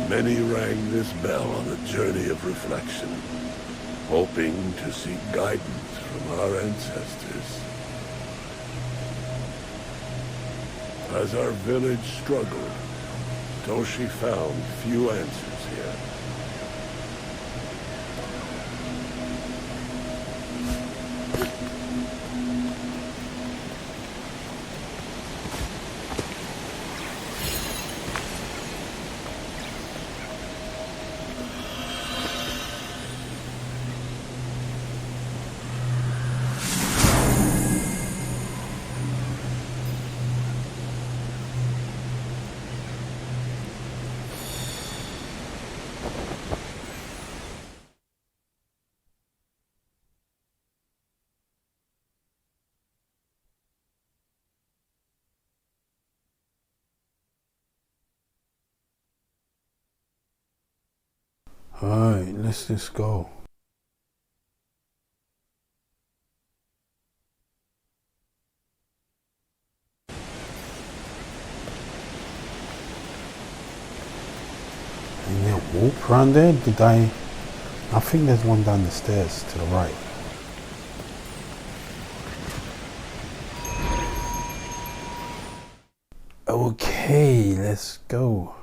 Many rang this bell on a journey of reflection, hoping to seek guidance from our ancestors. As our village struggled, Toshi found few answers here. Alright, let's just go. Ain't there a whoop around there? I think there's one down the stairs to the right. Okay, let's go.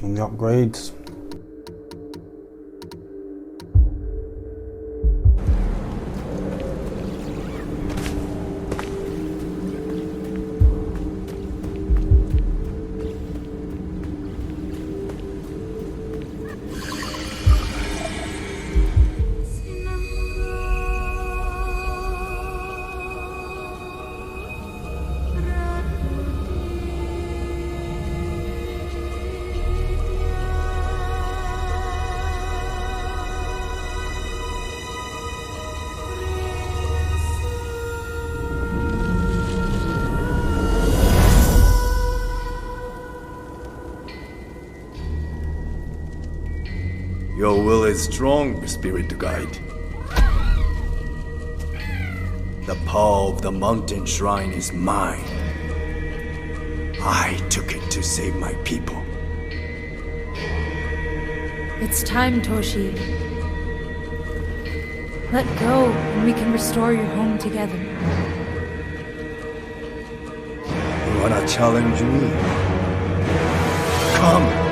And the upgrades. Your will is strong, spirit guide. The power of the mountain shrine is mine. I took it to save my people. It's time, Toshi. Let go, and we can restore your home together. You wanna challenge me? Come!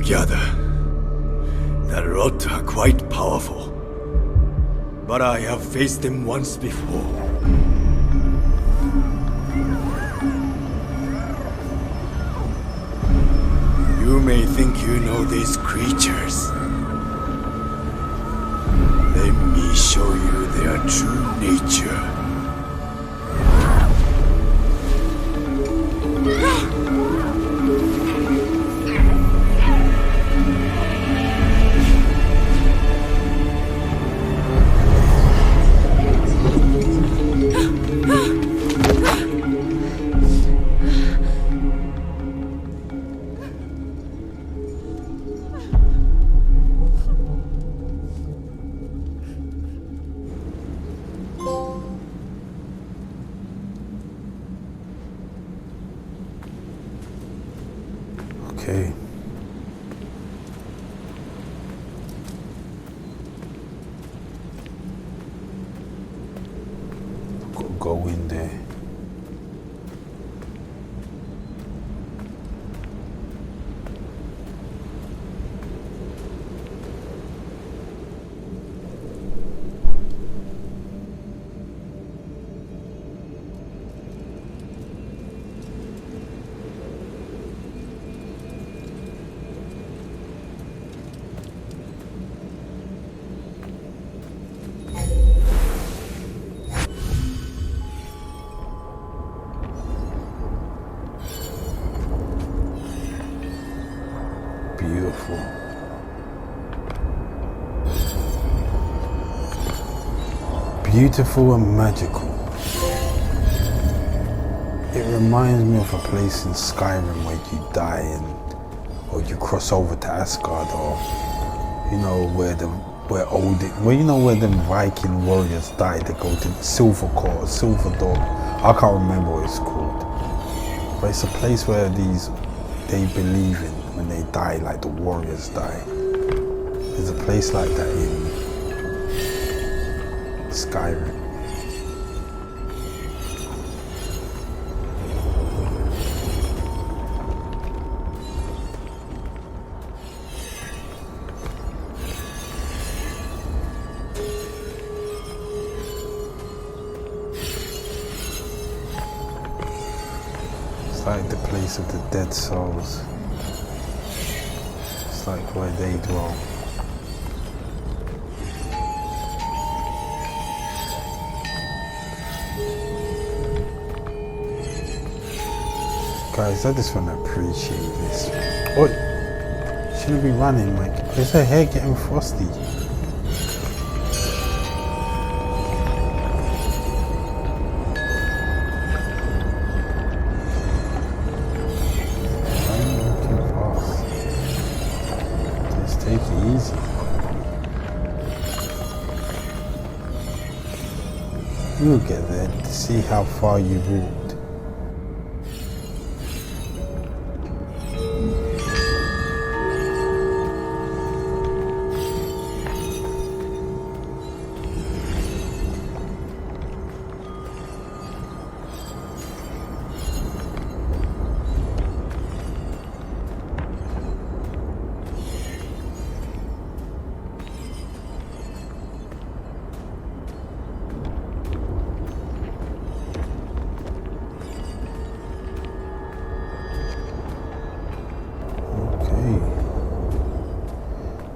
together. The rot are quite powerful, but I have faced them once before. You may think you know these creatures. Let me show you their true nature. Okay. Got to go in there. Beautiful. Beautiful and magical. It reminds me of a place in Skyrim where you die or you cross over to Asgard, or you know where the Viking warriors died. They go to Silver Dog. I can't remember what it's called, but it's a place where they believe in when they die, like the warriors die. There's a place like that in Skyrim. It's like the place of the dead souls. It's like where they dwell. Guys, I just want to appreciate this. Oh, shouldn't be running, Mike. Is her hair getting frosty? Take it easy. You'll get there to see how far you walked.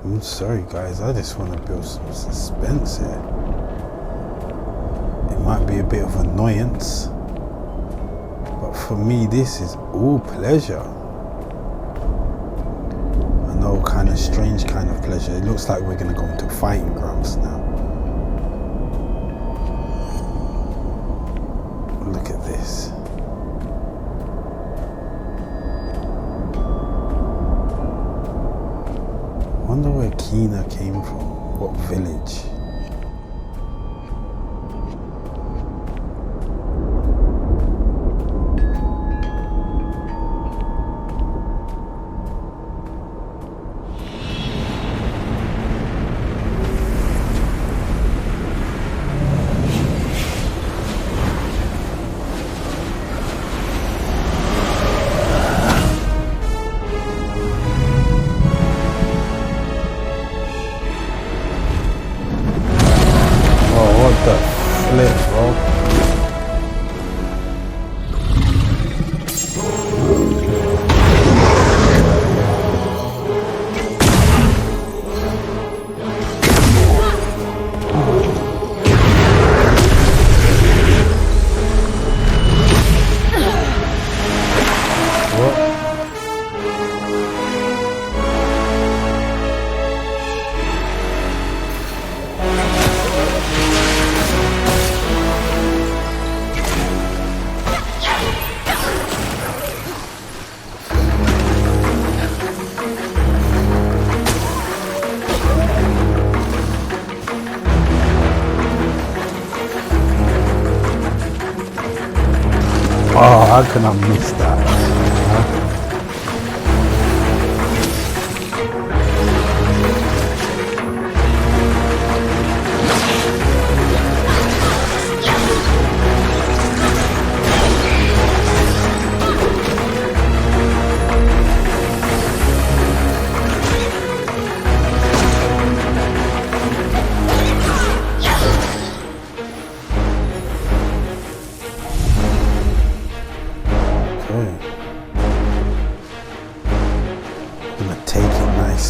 I'm sorry guys, I just want to build some suspense here. It might be a bit of annoyance, but for me this is all pleasure. I know, kind of strange kind of pleasure. It looks like we're going to go into fighting grounds now. Look at this. I wonder where Kina came from, what village. how can I miss that? Huh?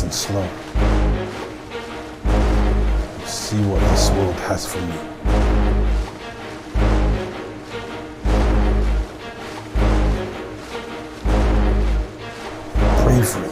And slow. See what this world has for me. Bravery.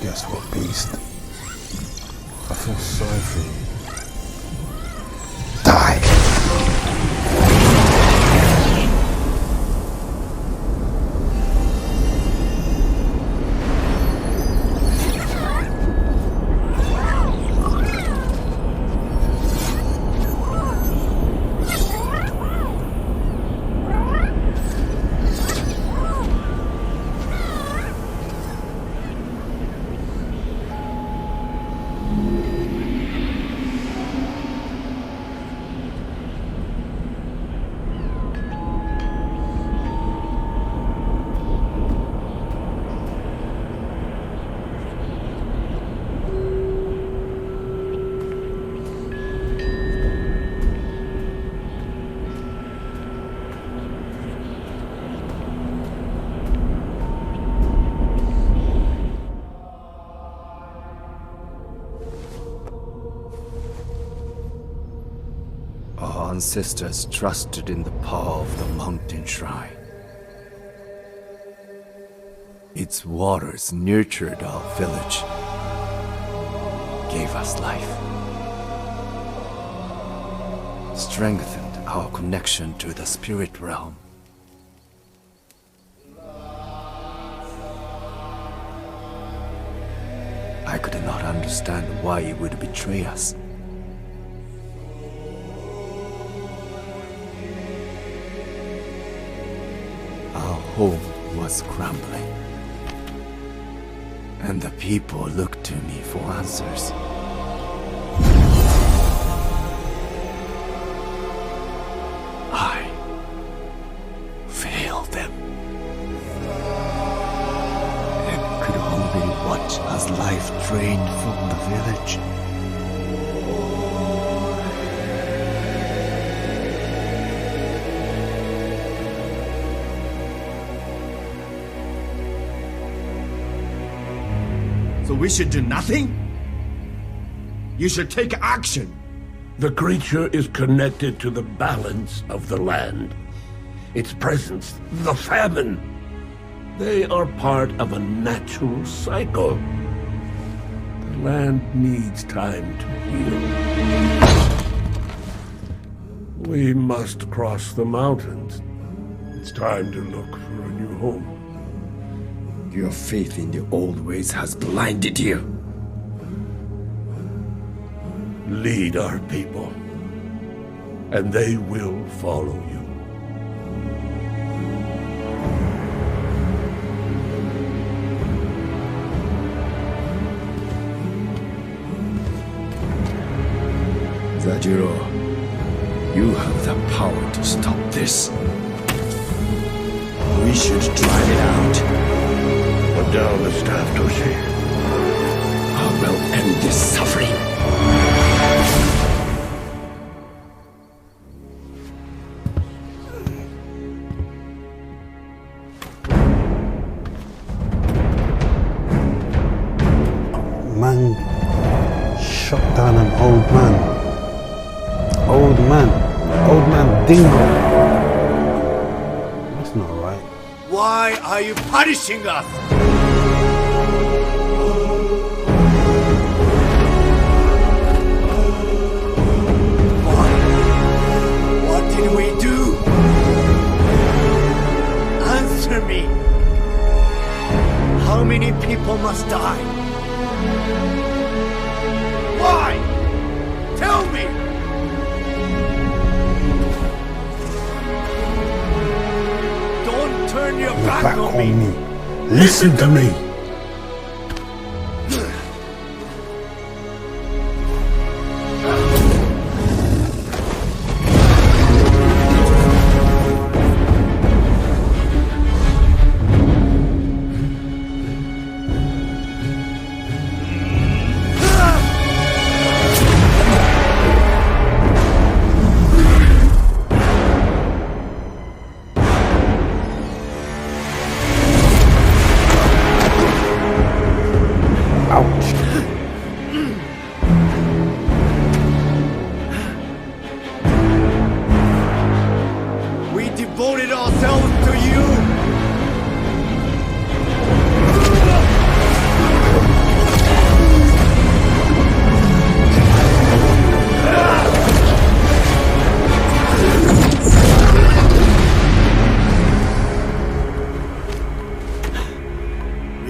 Guess what, beast? I feel sorry for you. Die! Our ancestors trusted in the power of the mountain shrine. Its waters nurtured our village, gave us life, strengthened our connection to the spirit realm. I could not understand why it would betray us. Our home was crumbling, and the people looked to me for answers. I failed them, and could only watch as life drained from the village. So we should do nothing? You should take action. The creature is connected to the balance of the land. Its presence, the famine. They are part of a natural cycle. The land needs time to heal. We must cross the mountains. It's time to look for a new home. Your faith in the old ways has blinded you. Lead our people, and they will follow you. Zajiro, you have the power to stop this. We should drive it out. Put down the staff, Toshi. I will end this suffering. Man shot down an old man. Old man dingo. That's not right. Why are you punishing us? What did we do? Answer me. How many people must die? Why? Tell me! Don't turn your back on me! Listen to me.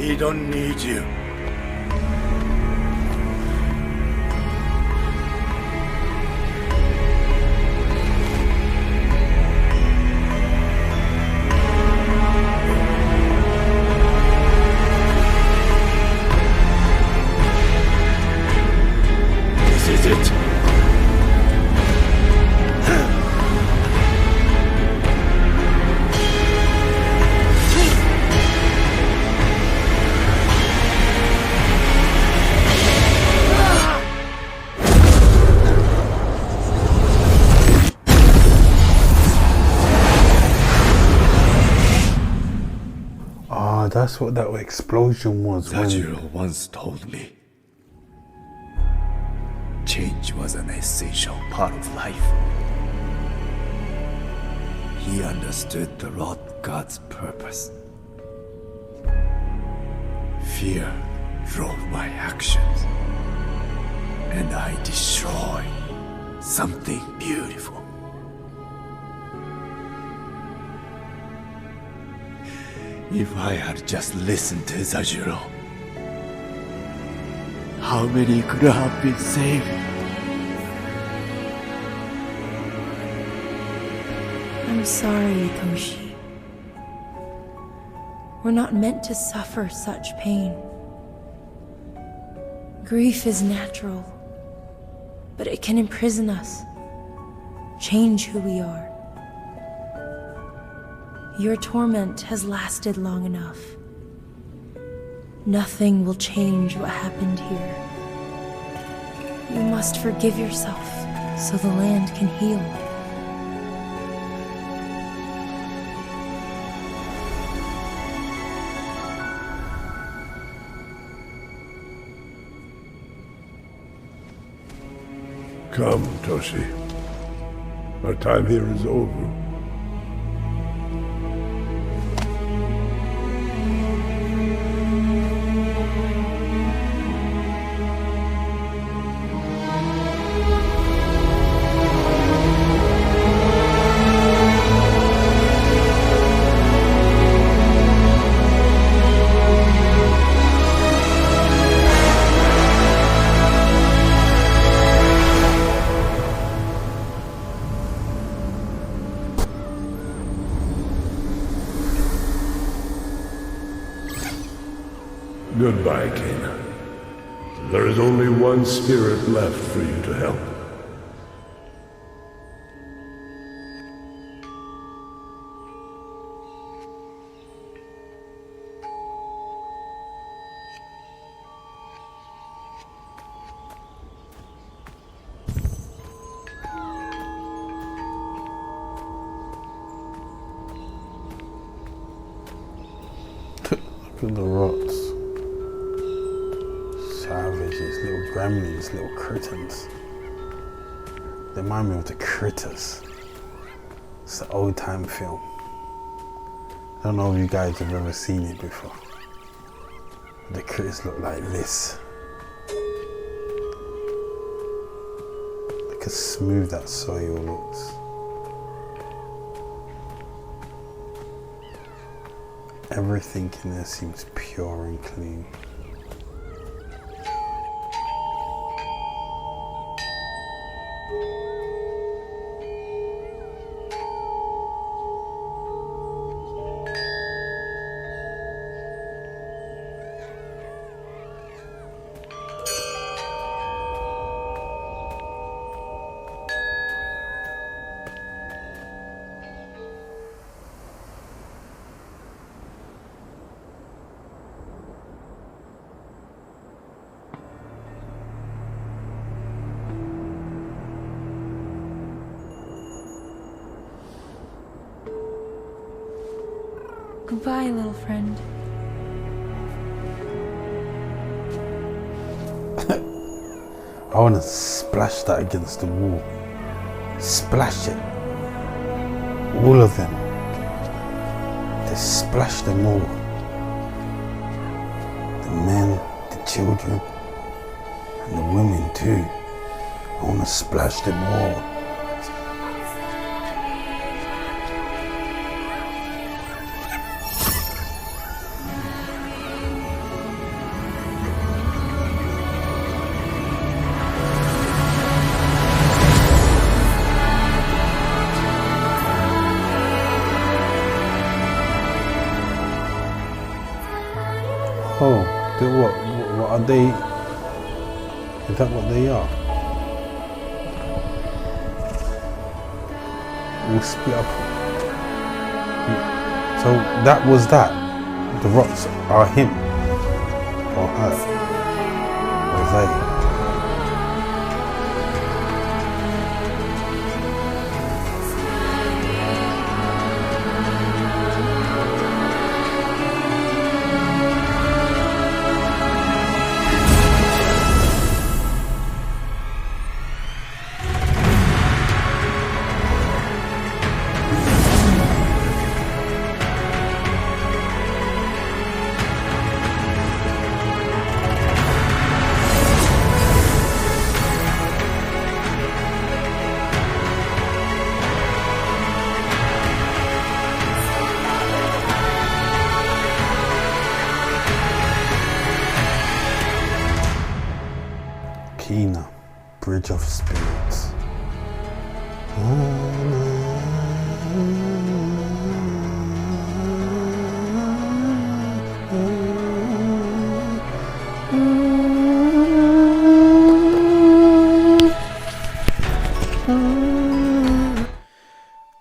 We don't need you. This is it. Ah, that's what that explosion was. Tajiro once told me, change was an essential part of life. He understood the Lord God's purpose. Fear drove my actions, and I destroyed something beautiful. If I had just listened to Tajiro, how many could have been saved? I'm sorry, Toshi. We're not meant to suffer such pain. Grief is natural, but it can imprison us, change who we are. Your torment has lasted long enough. Nothing will change what happened here. You must forgive yourself so the land can heal. Come, Toshi. Our time here is over. Goodbye, Kana. There is only one spirit left for you to help. Look at the rots. Savages, little gremlins, little critters. They remind me of the Critters. It's the old time film. I don't know if you guys have ever seen it before. The critters look like this. Look how smooth that soil looks. Everything in there seems pure and clean. Goodbye, little friend. I want to splash that against the wall. Splash it. All of them. Just splash them all. The men, the children, and the women too. I want to splash them all. Oh, what are they? Is that what they are? We'll split up. So that was that. The rocks are him or her or they. Kina, Bridge of Spirits.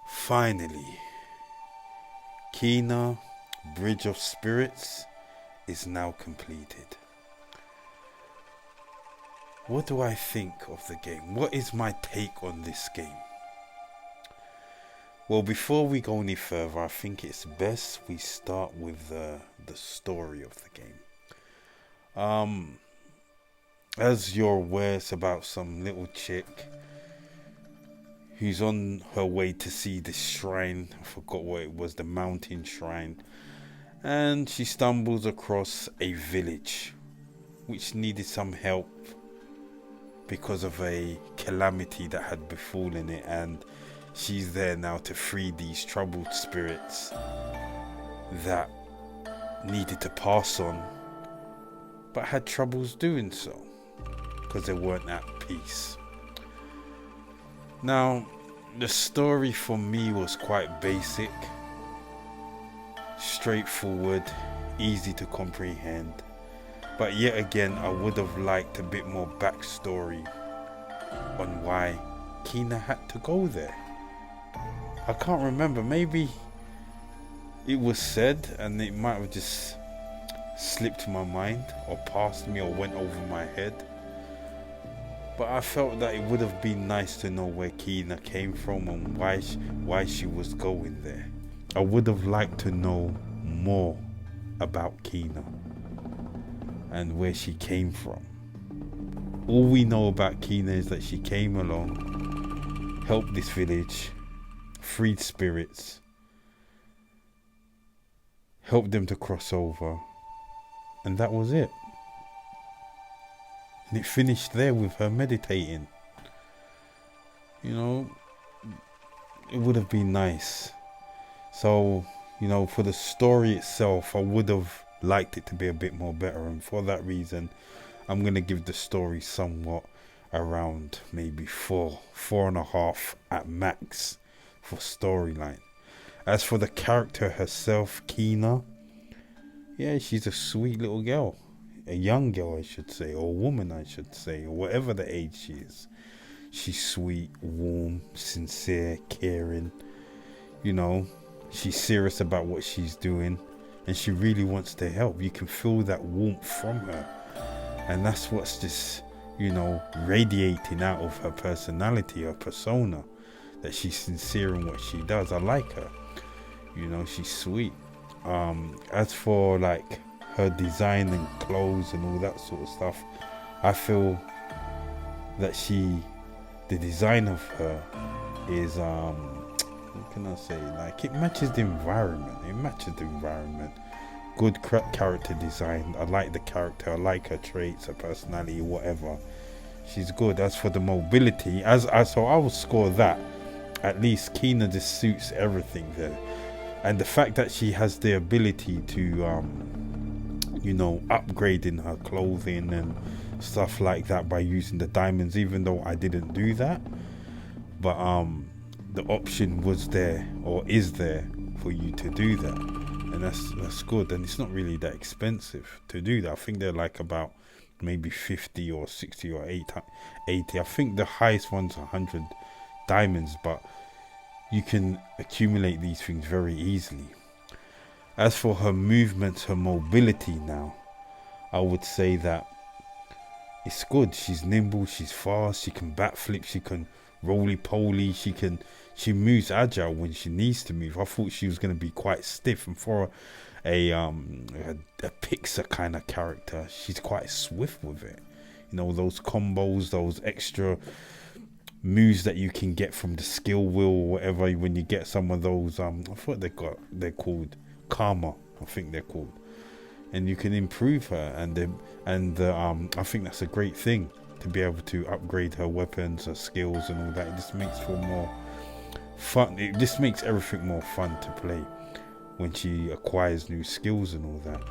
Finally, Kina, Bridge of Spirits is now completed. What do I think of the game? What is my take on this game? Well, before we go any further, I think it's best we start with the story of the game. As you're aware, it's about some little chick who's on her way to see this shrine. I forgot what it was, the mountain shrine. And she stumbles across a village which needed some help because of a calamity that had befallen it, and she's there now to free these troubled spirits that needed to pass on but had troubles doing so because they weren't at peace. Now, the story for me was quite basic, straightforward, easy to comprehend. But yet again, I would have liked a bit more backstory on why Kina had to go there. I can't remember, maybe it was said and it might have just slipped my mind or passed me or went over my head. But I felt that it would have been nice to know where Kina came from and why she was going there. I would have liked to know more about Kina and where she came from. All we know about Kina is that she came along, helped this village, freed spirits, helped them to cross over, and that was it. And it finished there with her meditating. You know, it would have been nice. So, you know, for the story itself, I would have liked it to be a bit more better, and for that reason I'm going to give the story somewhat around maybe 4.5 at max for storyline. As for the character herself, Kina, yeah, she's a sweet little girl, a young girl I should say, or a woman I should say, or whatever the age she is. She's sweet, warm, sincere, caring, you know, she's serious about what she's doing. And she really wants to help. You can feel that warmth from her. And that's what's just, you know, radiating out of her personality, her persona. That she's sincere in what she does. I like her. You know, she's sweet. As for like her design and clothes and all that sort of stuff, I feel that the design of her is, what can I say? Like, it matches the environment. Good character design. I like the character. I like her traits, her personality, whatever. She's good. As for the mobility, so I will score that. At least Kina just suits everything there. And the fact that she has the ability to, you know, upgrade in her clothing and stuff like that by using the diamonds, even though I didn't do that. But the option was there, or is there, for you to do that. and that's good. And it's not really that expensive to do that. I think they're like about maybe 50 or 60 or 80. I think the highest one's 100 diamonds, but you can accumulate these things very easily. As for her movements, her mobility now, I would say that it's good. She's nimble, she's fast, she can backflip, she can roly-poly, she moves agile when she needs to move. I thought she was going to be quite stiff, and for a Pixar kind of character, she's quite swift with it. You know, those combos, those extra moves that you can get from the skill wheel or whatever, when you get some of those I thought they're called karma, I think they're called, and you can improve her, and I think that's a great thing, to be able to upgrade her weapons, her skills and all that. It just makes for more fun. It just makes everything more fun to play when she acquires new skills and all that.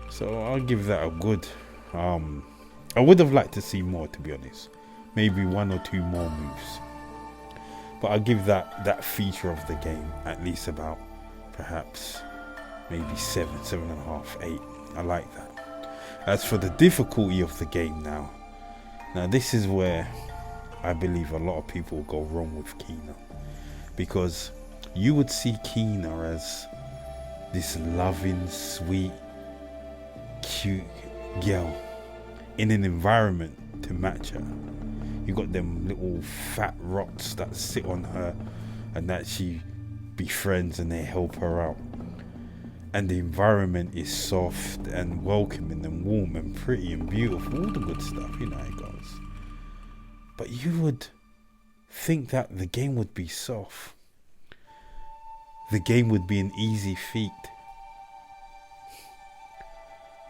So I'll give that a good I would have liked to see more, to be honest. Maybe 1 or 2 more moves, but I'll give that feature of the game at least about perhaps maybe 7.5, 8. I like that. As for the difficulty of the game now this is where I believe a lot of people go wrong with Kina, because you would see Kina as this loving, sweet, cute girl in an environment to match her. You got them little fat rocks that sit on her and that she befriends, and they help her out. And the environment is soft and welcoming and warm and pretty and beautiful, all the good stuff, you know how it goes. But you would think that the game would be soft. The game would be an easy feat.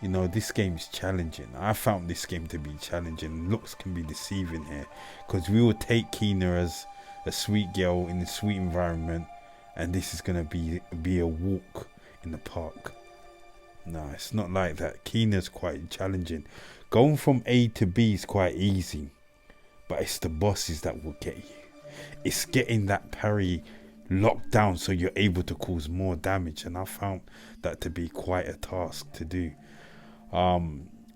You know, this game is challenging. I found this game to be challenging. Looks can be deceiving here, because we will take Kina as a sweet girl in a sweet environment, and this is going to be a walk in the park. No, it's not like that. Kina's quite challenging. Going from A to B is quite easy, but it's the bosses that will get you. It's getting that parry locked down so you're able to cause more damage, and I found that to be quite a task to do.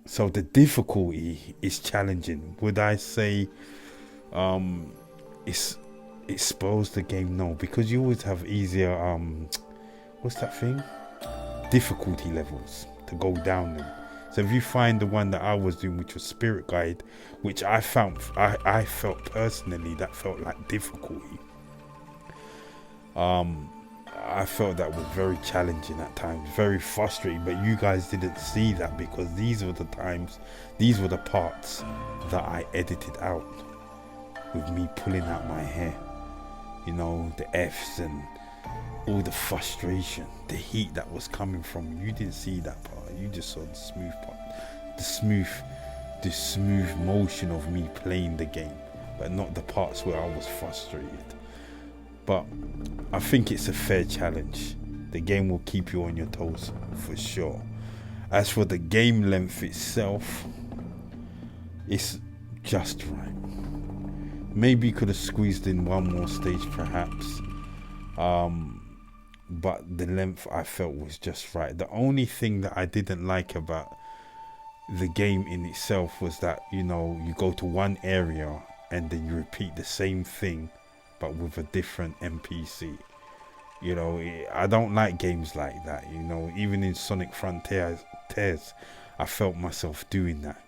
So the difficulty is challenging. Would I say it spoils the game? No, because you always have easier what's that thing, difficulty levels to go down them. So if you find the one that I was doing, which was Spirit Guide, which I found I felt personally that felt like difficulty, I felt that was very challenging at times, very frustrating. But you guys didn't see that, because these were the parts that I edited out with me pulling out my hair. You know, the F's and all the frustration, the heat that was coming from you. You didn't see that part. You just saw the smooth part, the smooth motion of me playing the game, but not the parts where I was frustrated. But I think it's a fair challenge. The game will keep you on your toes for sure. As for the game length itself, it's just right. Maybe you could have squeezed in one more stage perhaps, but the length I felt was just right. The only thing that I didn't like about the game in itself was that, you know, you go to one area and then you repeat the same thing but with a different NPC. You know, I don't like games like that. You know, even in Sonic Frontiers, I felt myself doing that.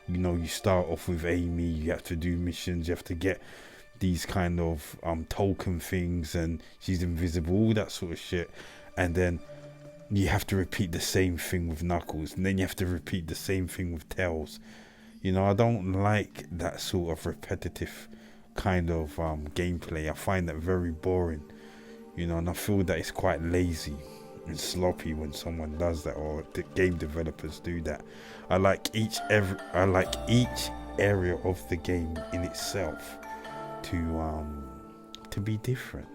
You know, you start off with Amy, you have to do missions, you have to get these kind of token things, and she's invisible, all that sort of shit, and then you have to repeat the same thing with Knuckles, and then you have to repeat the same thing with Tails. You know, I don't like that sort of repetitive kind of gameplay. I find that very boring, you know, and I feel that it's quite lazy and sloppy when someone does that, or the game developers do that. I like each area of the game in itself to be different.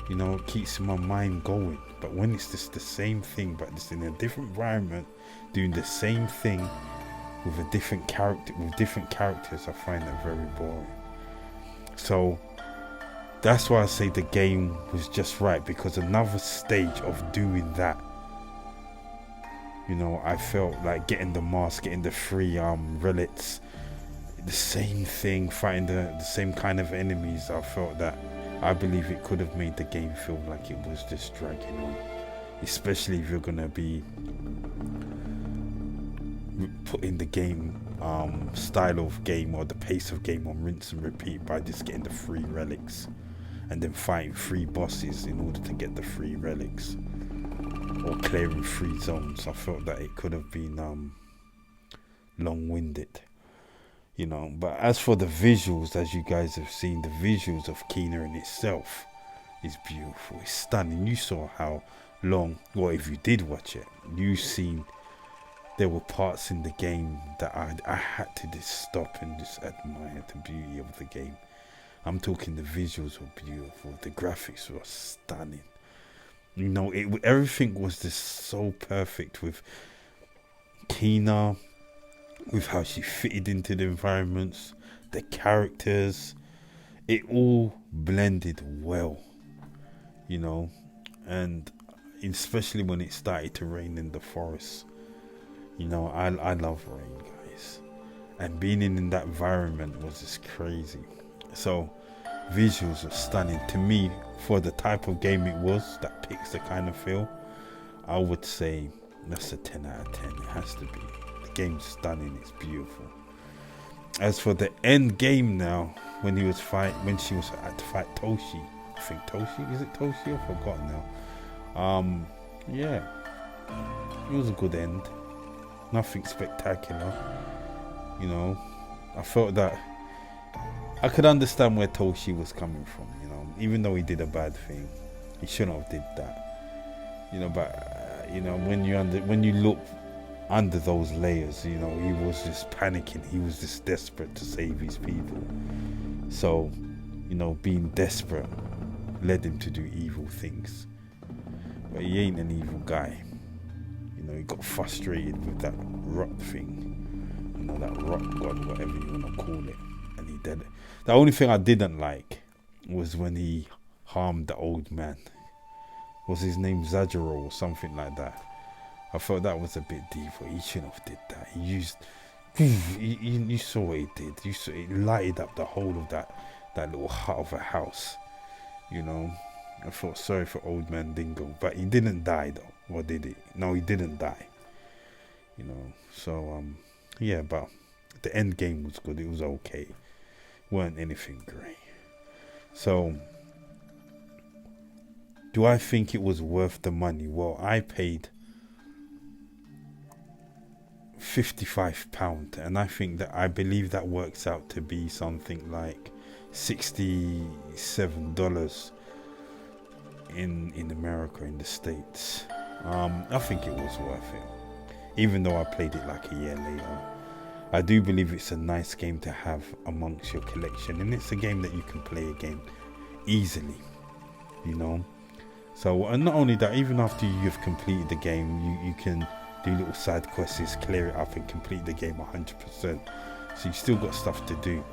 You know, it keeps my mind going. But when it's just the same thing, but it's in a different environment, doing the same thing with a different character, with different characters, I find that very boring. So that's why I say the game was just right, because another stage of doing that, you know, I felt like getting the mask, getting the 3 relics, the same thing, fighting the same kind of enemies. I felt that, I believe it could have made the game feel like it was just dragging on, especially if you're gonna be putting the game style of game or the pace of game on rinse and repeat by just getting the 3 relics and then fighting 3 bosses in order to get the 3 relics, or clearing 3 zones. I felt that it could have been long-winded, you know. But as for the visuals, as you guys have seen, the visuals of Kena in itself is beautiful, it's stunning. You saw how long, well, if you did watch it, you seen there were parts in the game that I had to just stop and just admire the beauty of the game. I'm talking the visuals were beautiful, the graphics were stunning. You know, everything was just so perfect with Kena, with how she fitted into the environments, the characters. It all blended well, you know, and especially when it started to rain in the forest. You know, I love rain, guys, and being in that environment was just crazy. So visuals were stunning to me for the type of game it was that picks the kind of feel. I would say that's a 10 out of 10. It has to be. The game's stunning, it's beautiful. As for the end game now, when she was had to fight Toshi, I think Toshi, is it Toshi? I forgot now. Yeah, it was a good end. Nothing spectacular, you know. I felt that I could understand where Toshi was coming from, you know. Even though he did a bad thing, he shouldn't have did that, you know. But you know, when you look under those layers, you know, he was just panicking. He was just desperate to save his people. So, you know, being desperate led him to do evil things. But he ain't an evil guy. You know, he got frustrated with that rock thing, you know, that rock god, whatever you want to call it, and he did it. The only thing I didn't like was when he harmed the old man. Was his name Zajiro or something like that? I thought that was a bit deep. He shouldn't have did that. He used, you saw what he did. You saw it lighted up the whole of that little hut of a house. You know, I felt sorry for old man Dingo, but he didn't die though. Or did he? No, he didn't die. You know, so yeah, but the end game was good. It was okay. Weren't anything great. So, do I think it was worth the money? Well, I paid £55, and I believe that works out to be something like $67 in America, in the States. I think it was worth it, even though I played it like a year later. I do believe it's a nice game to have amongst your collection, and it's a game that you can play again easily, you know. So, and not only that, even after you've completed the game, you can do little side quests, clear it up and complete the game 100%. So you still got stuff to do.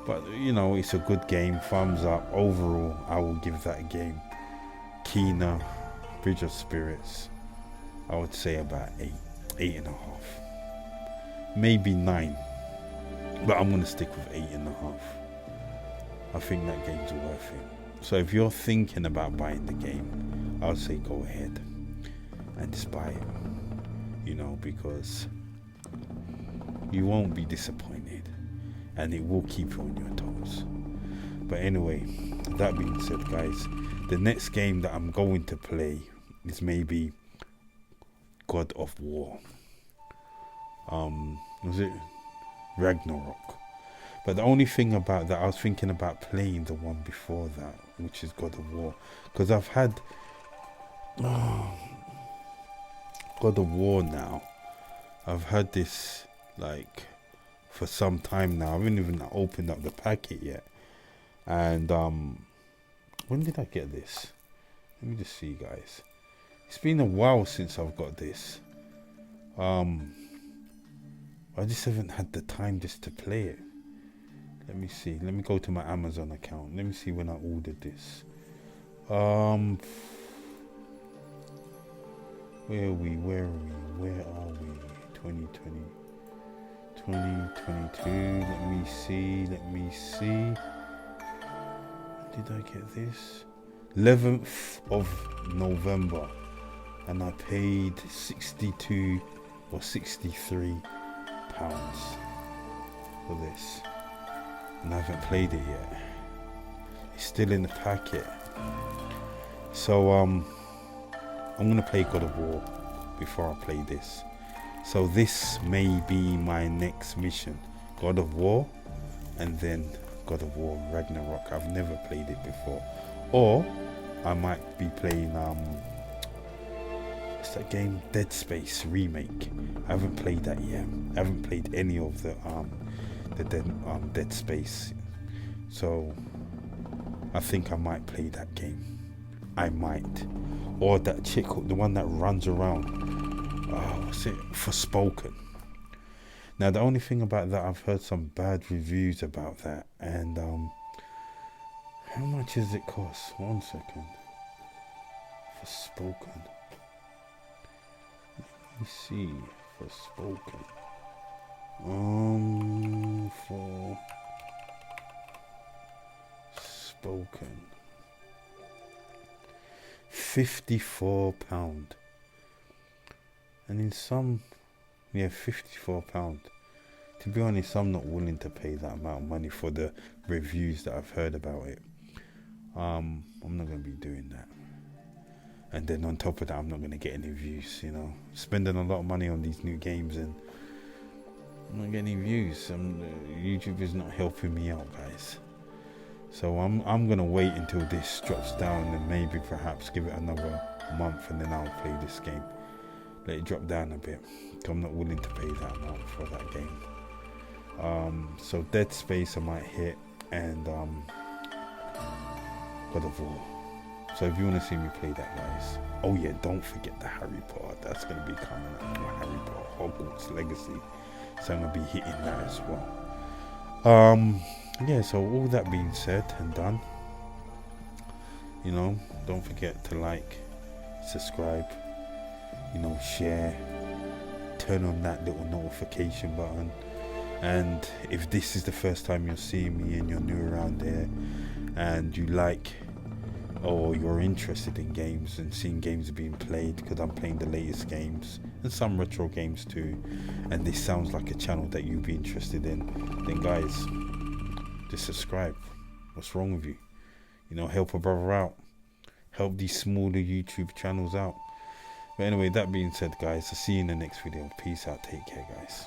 But, you know, it's a good game. Thumbs up. Overall, I will give that game, Kena, Bridge of Spirits, I would say about 8.5, maybe 9, but I'm gonna stick with 8.5. I think that game's worth it. So if you're thinking about buying the game, I'll say go ahead and just buy it, you know, because you won't be disappointed and it will keep you on your toes. But anyway, that being said, guys, the next game that I'm going to play is maybe God of War. Was it Ragnarok? But the only thing about that, I was thinking about playing the one before that, which is God of War, because I've had God of War now. I've had this like for some time now. I haven't even opened up the packet yet. And when did I get this? Let me just see, guys. It's been a while since I've got this. I just haven't had the time just to play it. Let me see. Let me go to my Amazon account. Let me see when I ordered this. Where are we? Where are we? 2020. 2022. Let me see. Did I get this? 11th of November. And I paid 62 or 63 pounds for this. And I haven't played it yet. It's still in the packet. So I'm gonna play God of War before I play this. So this may be my next mission. God of War and then God of War Ragnarok. I've never played it before. Or I might be playing what's that game? Dead Space remake. I haven't played that yet. I haven't played any of the Dead Space. So I think I might play that game. I might. Or that chick, the one that runs around. What's it? Forspoken. Now the only thing about that, I've heard some bad reviews about that. And how much does it cost? 1 second. Forspoken. Let me see. Forspoken. Forspoken. £54. And in some, yeah, £54. To be honest, I'm not willing to pay that amount of money for the reviews that I've heard about it. I'm not going to be doing that. And then on top of that, I'm not going to get any views, you know. Spending a lot of money on these new games and I'm not getting any views. YouTube is not helping me out, guys. So I'm going to wait until this drops down and maybe perhaps give it another month and then I'll play this game. Let it drop down a bit. I'm not willing to pay that amount for that game. So Dead Space I might hit and God of War. So if you want to see me play that, guys. Oh yeah, don't forget the Harry Potter. That's going to be coming up. Harry Potter Hogwarts Legacy. So I'm going to be hitting that as well. Yeah, so all that being said and done, you know, don't forget to like, subscribe, you know, share, turn on that little notification button. And if this is the first time you're seeing me and you're new around there and you like or you're interested in games and seeing games being played, because I'm playing the latest games and some retro games too, and this sounds like a channel that you'd be interested in, then guys, just subscribe. What's wrong with you? You know, help a brother out, help these smaller YouTube channels out. But anyway, that being said, guys, I'll see you in the next video. Peace out. Take care, guys.